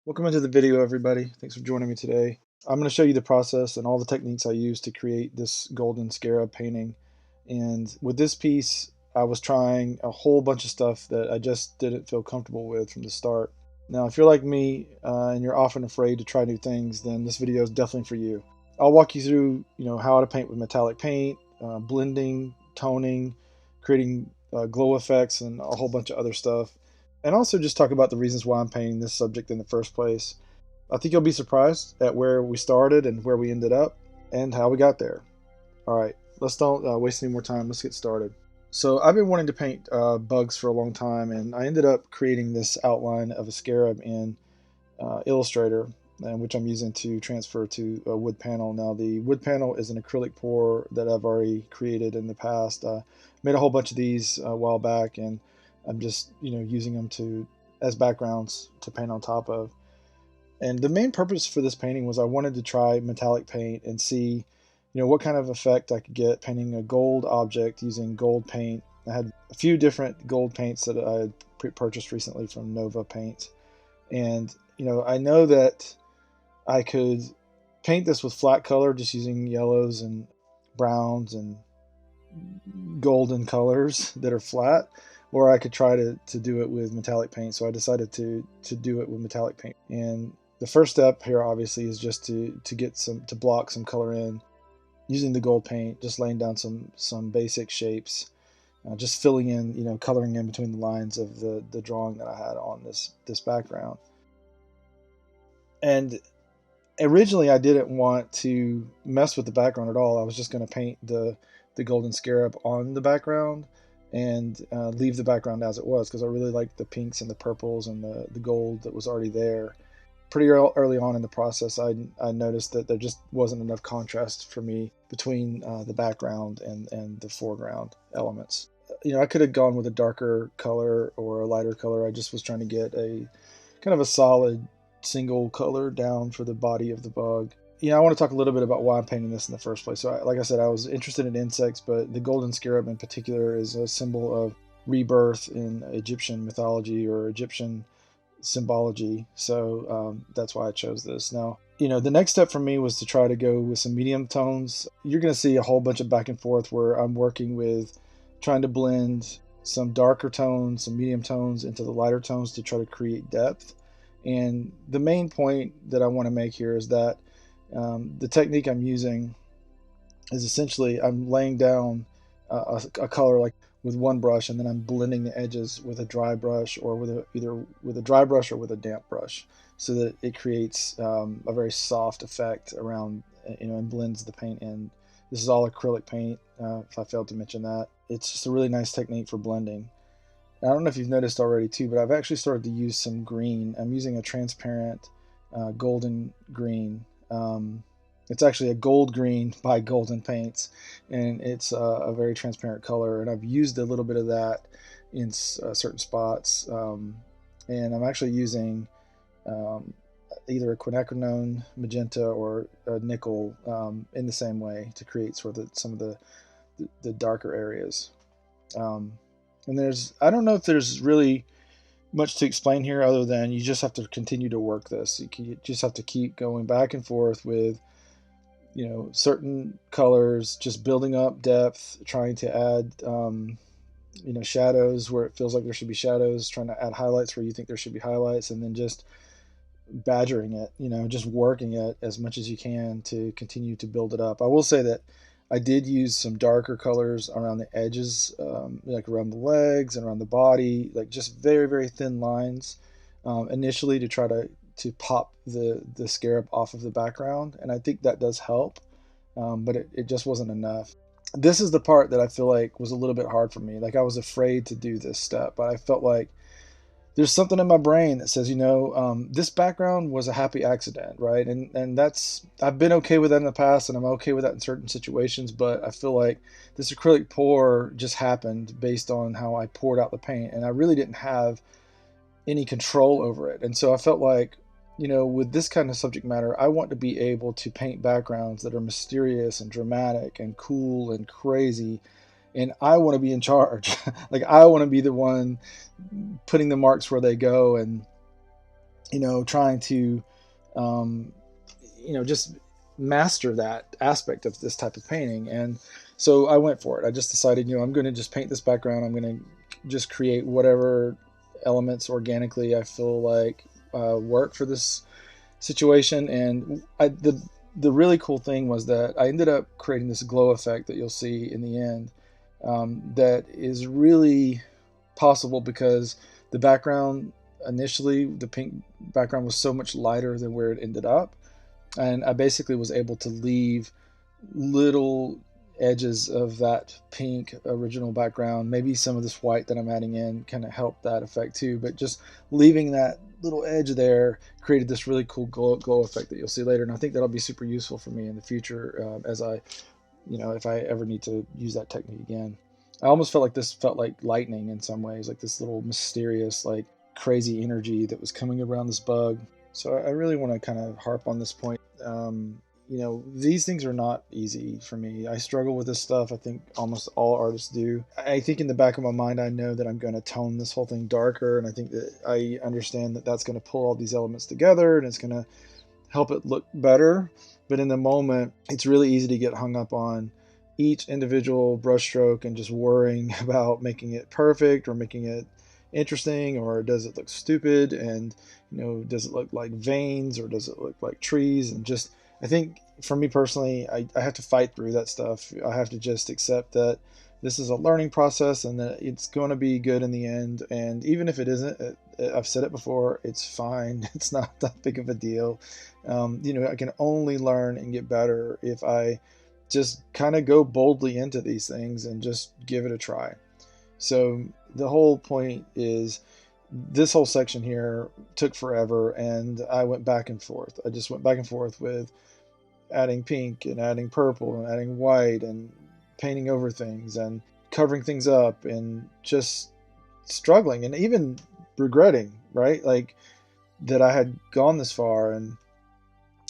Welcome into the video, everybody. Thanks for joining me today. I'm going to show you the process and all the techniques I use to create this golden scarab painting. And with this piece, I was trying a whole bunch of stuff that I just didn't feel comfortable with from the start. Now, if you're like me and you're often afraid to try new things, then this video is definitely for you. I'll walk you through, how to paint with metallic paint, blending, toning, creating glow effects, and a whole bunch of other stuff, and also just talk about the reasons why I'm painting this subject in the first place. I think you'll be surprised at where we started and where we ended up and how we got there. All right, let's don't waste any more time. Let's get started. So I've been wanting to paint bugs for a long time, and I ended up creating this outline of a scarab in Illustrator, which I'm using to transfer to a wood panel. Now the wood panel is an acrylic pour that I've already created in the past. Made a whole bunch of these a while back, and I'm just using them as backgrounds to paint on top of. And the main purpose for this painting was I wanted to try metallic paint and see what kind of effect I could get painting a gold object using gold paint. I had a few different gold paints that I had purchased recently from Nova Paint, and I know that I could paint this with flat color just using yellows and browns and golden colors that are flat, or I could try to do it with metallic paint. So I decided to do it with metallic paint. And the first step here obviously is just to block some color in using the gold paint, just laying down some basic shapes, just filling in, coloring in between the lines of the drawing that I had on this background. And originally I didn't want to mess with the background at all. I was just going to paint the golden scarab on the background and leave the background as it was, because I really liked the pinks and the purples and the gold that was already there. Pretty early on in the process, I noticed that there just wasn't enough contrast for me between the background and the foreground elements. I could have gone with a darker color or a lighter color. I just was trying to get a kind of a solid single color down for the body of the bug. I want to talk a little bit about why I'm painting this in the first place. So like I said, I was interested in insects, but the golden scarab in particular is a symbol of rebirth in Egyptian mythology or Egyptian symbology. So that's why I chose this. Now, the next step for me was to try to go with some medium tones. You're going to see a whole bunch of back and forth where I'm working with trying to blend some darker tones, some medium tones into the lighter tones to try to create depth. And the main point that I want to make here is that the technique I'm using is essentially I'm laying down a color like with one brush, and then I'm blending the edges with a dry brush or either with a dry brush or with a damp brush, so that it creates a very soft effect around, and blends the paint in. This is all acrylic paint, if I failed to mention that. It's just a really nice technique for blending. I don't know if you've noticed already too, but I've actually started to use some green. I'm using a transparent golden green. It's actually a gold green by Golden Paints, and it's a very transparent color, and I've used a little bit of that in certain spots. And I'm actually using either a quinacridone magenta or a nickel in the same way to create sort of some of the darker areas. And I don't know if there's really much to explain here other than you just have to continue to work this. You just have to keep going back and forth with, certain colors, just building up depth, trying to add, shadows where it feels like there should be shadows, trying to add highlights where you think there should be highlights, and then just badgering it, just working it as much as you can to continue to build it up. I will say that I did use some darker colors around the edges, like around the legs and around the body, like just very, very thin lines initially to try to pop the scarab off of the background. And I think that does help, but it just wasn't enough. This is the part that I feel like was a little bit hard for me. Like I was afraid to do this step, but I felt like there's something in my brain that says, this background was a happy accident, right? And that's, I've been okay with that in the past, and I'm okay with that in certain situations, but I feel like this acrylic pour just happened based on how I poured out the paint, and I really didn't have any control over it. And so I felt like, with this kind of subject matter, I want to be able to paint backgrounds that are mysterious and dramatic and cool and crazy, and I want to be in charge. Like I want to be the one putting the marks where they go, and trying to, um, just master that aspect of this type of painting. And so I went for it. I just decided, I'm going to just paint this background. I'm going to just create whatever elements organically I feel like work for this situation. And the really cool thing was that I ended up creating this glow effect that you'll see in the end, that is really possible because the background initially, the pink background, was so much lighter than where it ended up, and I basically was able to leave little edges of that pink original background. Maybe some of this white that I'm adding in kind of helped that effect too, but just leaving that little edge there created this really cool glow effect that you'll see later. And I think that'll be super useful for me in the future, as I, if I ever need to use that technique again. I almost felt like this felt like lightning in some ways, like this little mysterious, like crazy energy that was coming around this bug. So I really want to kind of harp on this point. These things are not easy for me. I struggle with this stuff. I think almost all artists do. I think in the back of my mind, I know that I'm going to tone this whole thing darker. And I think that I understand that that's going to pull all these elements together and it's going to help it look better. But in the moment, it's really easy to get hung up on each individual brushstroke and just worrying about making it perfect or making it interesting, or does it look stupid, and does it look like veins or does it look like trees? And just, I think for me personally, I have to fight through that stuff. I have to just accept that this is a learning process and that it's going to be good in the end. And even if it isn't, I've said it before, it's fine. It's not that big of a deal. I can only learn and get better if I just kind of go boldly into these things and just give it a try. So the whole point is, this whole section here took forever, and I went back and forth. I just went back and forth with adding pink and adding purple and adding white and painting over things and covering things up and just struggling and even regretting, right? Like that I had gone this far and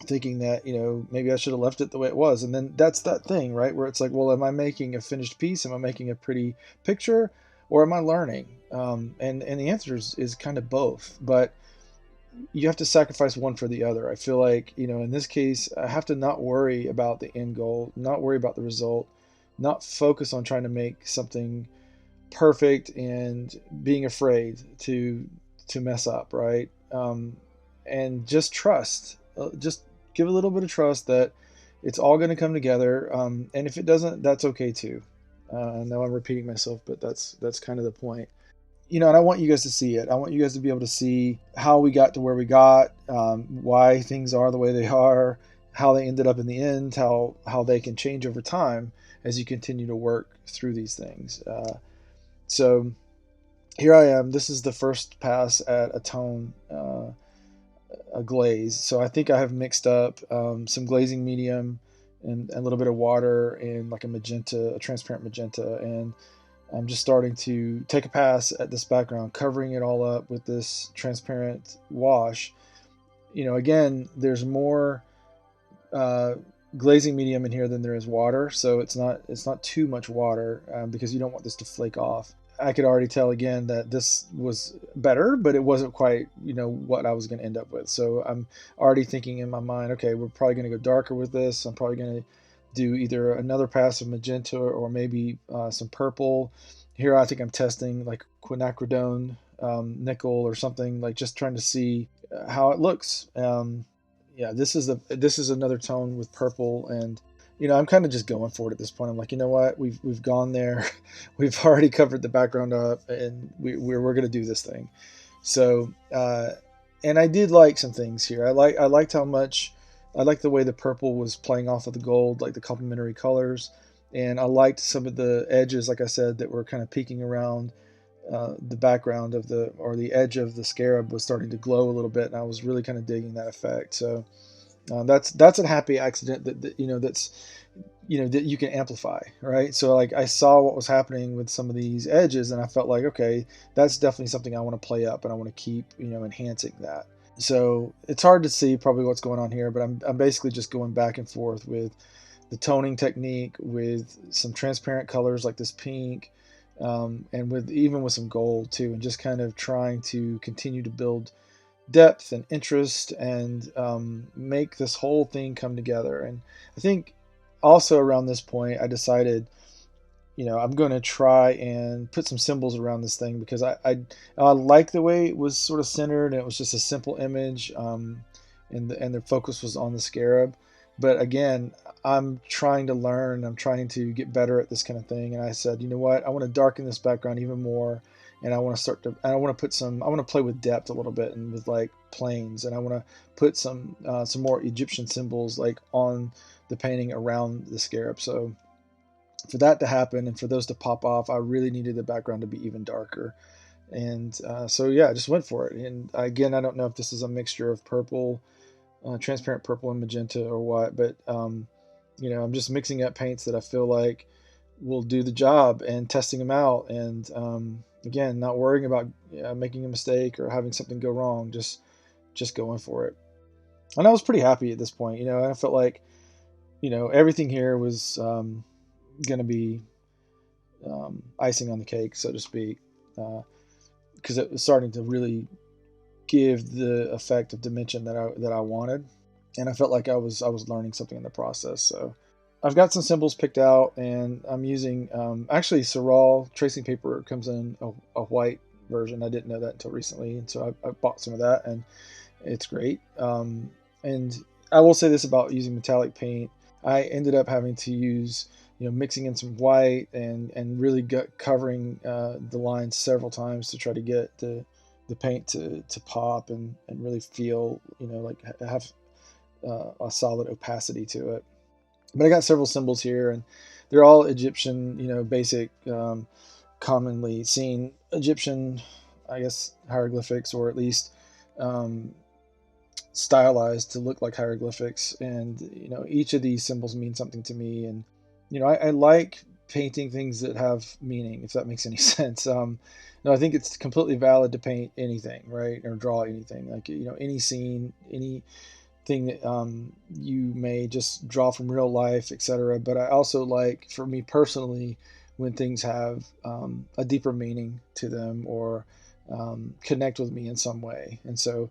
thinking that, maybe I should have left it the way it was. And then that's that thing, right? Where it's like, well, am I making a finished piece? Am I making a pretty picture? Or am I learning? And the answer is kind of both. But you have to sacrifice one for the other. I feel like, in this case, I have to not worry about the end goal, not worry about the result, not focus on trying to make something perfect and being afraid to mess up, right? And just trust, just give a little bit of trust that it's all going to come together. And if it doesn't, that's okay too. I know I'm repeating myself, but that's kind of the point. And I want you guys to see it. I want you guys to be able to see how we got to where we got, why things are the way they are, how they ended up in the end, how they can change over time as you continue to work through these things. So here I am. This is the first pass at a tone, a glaze. So I think I have mixed up some glazing medium and a little bit of water and like a magenta, a transparent magenta, and I'm just starting to take a pass at this background, covering it all up with this transparent wash. Again, there's more glazing medium in here than there is water, so it's not too much water, because you don't want this to flake off. I could already tell again that this was better, but it wasn't quite what I was going to end up with. So I'm already thinking in my mind, okay, we're probably going to go darker with this. I'm probably going to do either another pass of magenta or maybe some purple. Here I think I'm testing like quinacridone nickel or something, like just trying to see how it looks. Yeah, this is another tone with purple, and I'm kind of just going for it at this point. I'm like, you know what, we've gone there. We've already covered the background up, and we're going to do this thing. So and I did like some things here. I liked how much I liked the way the purple was playing off of the gold, like the complementary colors, and I liked some of the edges, like I said, that were kind of peeking around the background of the edge of the scarab was starting to glow a little bit, and I was really kind of digging that effect. So that's a happy accident that that you can amplify, right? So like I saw what was happening with some of these edges, and I felt like, okay, that's definitely something I want to play up, and I want to keep enhancing that. So it's hard to see probably what's going on here, but I'm basically just going back and forth with the toning technique, with some transparent colors like this pink, and with some gold too, and just kind of trying to continue to build depth and interest, and make this whole thing come together. And I think also around this point, I decided, I'm going to try and put some symbols around this thing, because I like the way it was sort of centered, and it was just a simple image, and the focus was on the scarab. But again, I'm trying to learn. I'm trying to get better at this kind of thing. And I said, you know what? I want to darken this background even more, and I want to start to. I want to put some. I want to play with depth a little bit, and with like planes, and I want to put some more Egyptian symbols like on the painting around the scarab. So for that to happen and for those to pop off, I really needed the background to be even darker. And so yeah, I just went for it. And again, I don't know if this is a mixture of purple, transparent purple and magenta or what, but I'm just mixing up paints that I feel like will do the job, and testing them out. And again, not worrying about making a mistake or having something go wrong, just going for it. And I was pretty happy at this point. I felt like everything here was going to be icing on the cake, so to speak, because it was starting to really give the effect of dimension that I wanted, and I felt like I was learning something in the process. So I've got some symbols picked out, and I'm using actually Seural tracing paper comes in a white version. I didn't know that until recently, and so I bought some of that, and it's great. And I will say this about using metallic paint: I ended up having to use mixing in some white and really covering the lines several times to try to get the paint to pop and really feel like have a solid opacity to it. But I got several symbols here, and they're all Egyptian, basic, commonly seen Egyptian, I guess, hieroglyphics, or at least um, stylized to look like hieroglyphics. And each of these symbols mean something to me. And I like painting things that have meaning, if that makes any sense. No, I think it's completely valid to paint anything, right, or draw anything, like any scene, anything that you may just draw from real life, etc. But I also like, for me personally, when things have a deeper meaning to them, or connect with me in some way. And so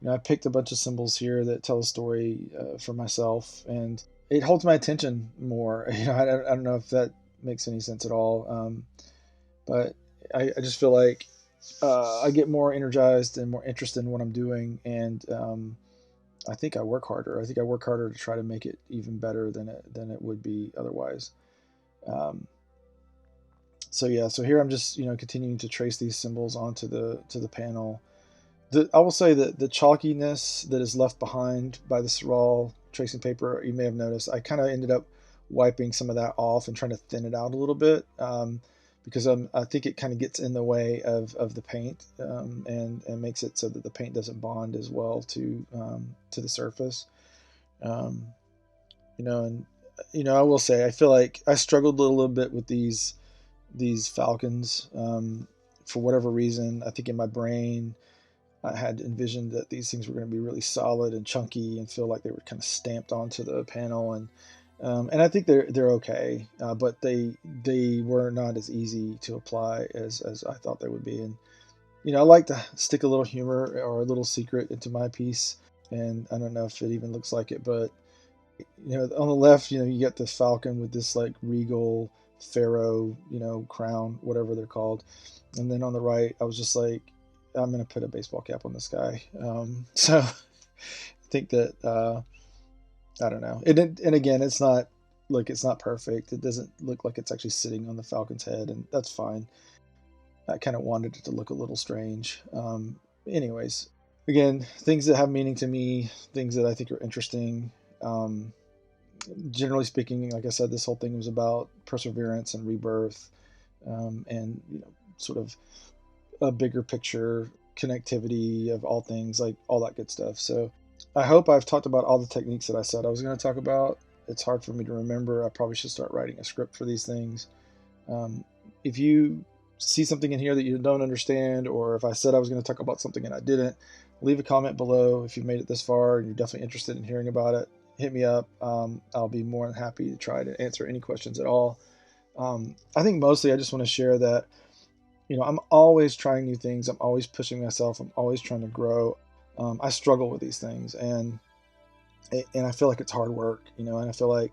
I picked a bunch of symbols here that tell a story for myself, and it holds my attention more. I don't know if that makes any sense at all, but I just feel like I get more energized and more interested in what I'm doing, and I think I work harder. I think I work harder to try to make it even better than it would be otherwise. Um, so yeah, so here I'm just continuing to trace these symbols onto the panel. I will say that the chalkiness that is left behind by the Seural tracing paper, you may have noticed, I kind of ended up wiping some of that off and trying to thin it out a little bit, because I think it kind of gets in the way of the paint, and makes it so that the paint doesn't bond as well to the surface. Um, and I will say, I feel like I struggled a little bit with these falcons, for whatever reason. I think in my brain I had envisioned that these things were going to be really solid and chunky and feel like they were kind of stamped onto the panel, and I think they're okay, but they were not as easy to apply as I thought they would be. And I like to stick a little humor or a little secret into my piece, and I don't know if it even looks like it, but on the left, you get this falcon with this like regal pharaoh, crown, whatever they're called, and then on the right, I was just like, I'm gonna put a baseball cap on this guy. So I think that I don't know. And again, it's not perfect. It doesn't look like it's actually sitting on the falcon's head, and that's fine. I kind of wanted it to look a little strange. Anyways, again, things that have meaning to me, things that I think are interesting. Um, Generally speaking, like I said, this whole thing was about perseverance and rebirth, and sort of a bigger picture connectivity of all things, like all that good stuff. So I hope I've talked about all the techniques that I said I was going to talk about. It's hard for me to remember. I probably should start writing a script for these things. If you see something in here that you don't understand, or if I said I was going to talk about something and I didn't, leave a comment below. If you made it this far and you're definitely interested in hearing about it, hit me up. I'll be more than happy to try to answer any questions at all. I think mostly I just want to share that I'm always trying new things. I'm always pushing myself. I'm always trying to grow. I struggle with these things, and I feel like it's hard work, you know, and I feel like,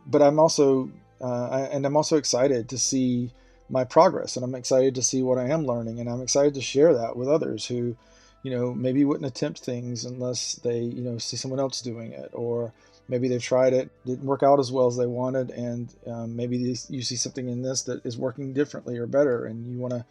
but I'm also excited to see my progress, and I'm excited to see what I am learning, and I'm excited to share that with others who, you know, maybe wouldn't attempt things unless they, you know, see someone else doing it, or maybe they've tried it, didn't work out as well as they wanted, and maybe you see something in this that is working differently or better, and you want to,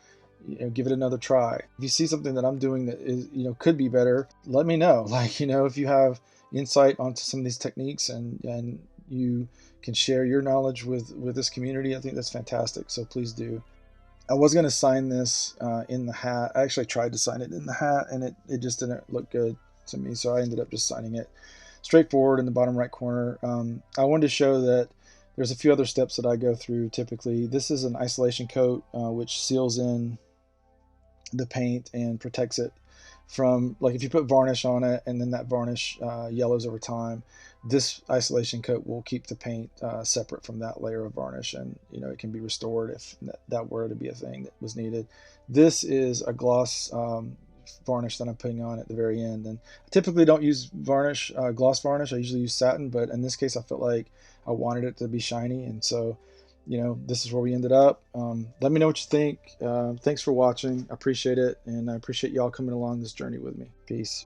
you know, give it another try. If you see something that I'm doing that is, you know, could be better, let me know. Like, you know, if you have insight onto some of these techniques, and you can share your knowledge with this community, I think that's fantastic. So please do. I was going to sign this in the hat. I actually tried to sign it in the hat, and it just didn't look good to me, so I ended up just signing it straightforward in the bottom right corner. I wanted to show that there's a few other steps that I go through typically. This is an isolation coat, which seals in the paint and protects it from, like, if you put varnish on it and then that varnish yellows over time, this isolation coat will keep the paint separate from that layer of varnish, and, you know, it can be restored if that were to be a thing that was needed. This is a gloss varnish that I'm putting on at the very end, and I typically don't use varnish, gloss varnish. I usually use satin, but in this case I felt like I wanted it to be shiny, and so, you know, this is where we ended up. Let me know what you think. Thanks for watching. I appreciate it, and I appreciate y'all coming along this journey with me. Peace.